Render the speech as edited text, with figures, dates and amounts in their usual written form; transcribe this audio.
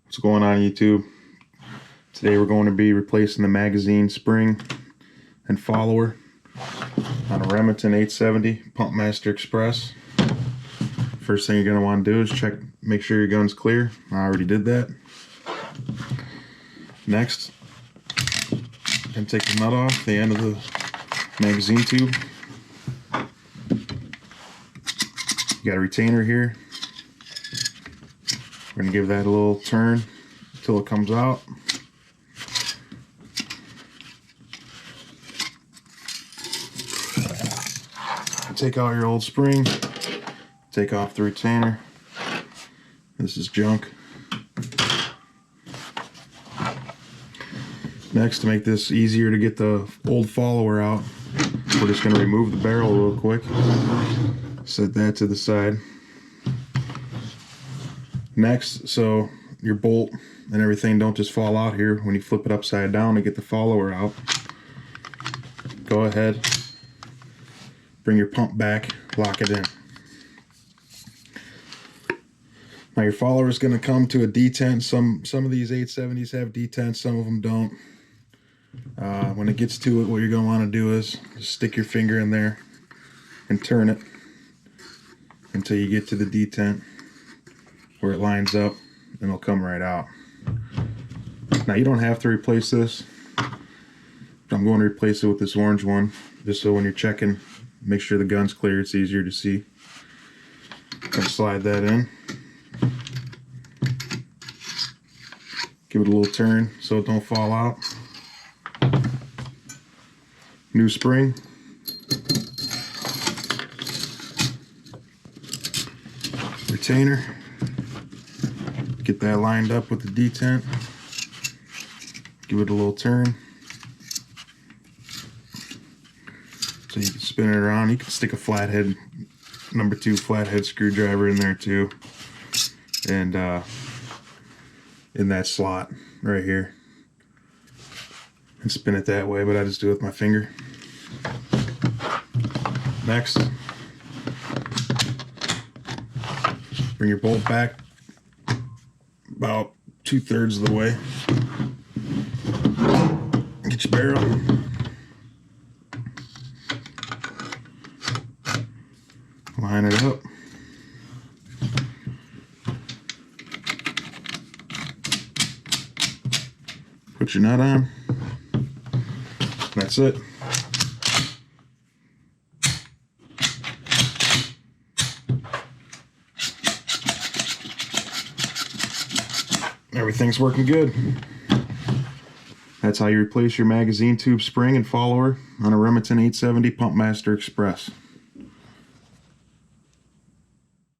What's going on, YouTube? Today we're going to be replacing the magazine spring and follower on a Remington 870 Pumpmaster Express. First thing you're going to want to do is check, make sure your gun's clear. I already did that. Next, going to take the nut off the end of the magazine tube. You got a retainer here. We're going to give that a little turn until it comes out. Take out your old spring, take off the retainer. This is junk. Next, to make this easier to get the old follower out, we're just going to remove the barrel real quick. Set that to the side. Next, so your bolt and everything don't just fall out here when you flip it upside down to get the follower out. Go ahead, bring your pump back, lock it in. Now your follower is going to come to a detent. Some of these 870s have detents, some of them don't. When it gets to it, what you're going to want to do is just stick your finger in there and turn it until you get to the detent where it lines up, and it'll come right out. Now you don't have to replace this. I'm going to replace it with this orange one, just so when you're checking, make sure the gun's clear, it's easier to see. Gonna slide that in. Give it a little turn so it don't fall out. New spring. Retainer. Get that lined up with the detent. Give it a little turn so you can spin it around. You can stick a flathead, number 2 flathead screwdriver in there too, and in that slot right here, and spin it that way, but I just do it with my finger. Next, bring your bolt back about 2/3 of the way. Get your barrel. Line it up. Put your nut on. That's it. Everything's working good. That's how you replace your magazine tube spring and follower on a Remington 870 Pumpmaster Express.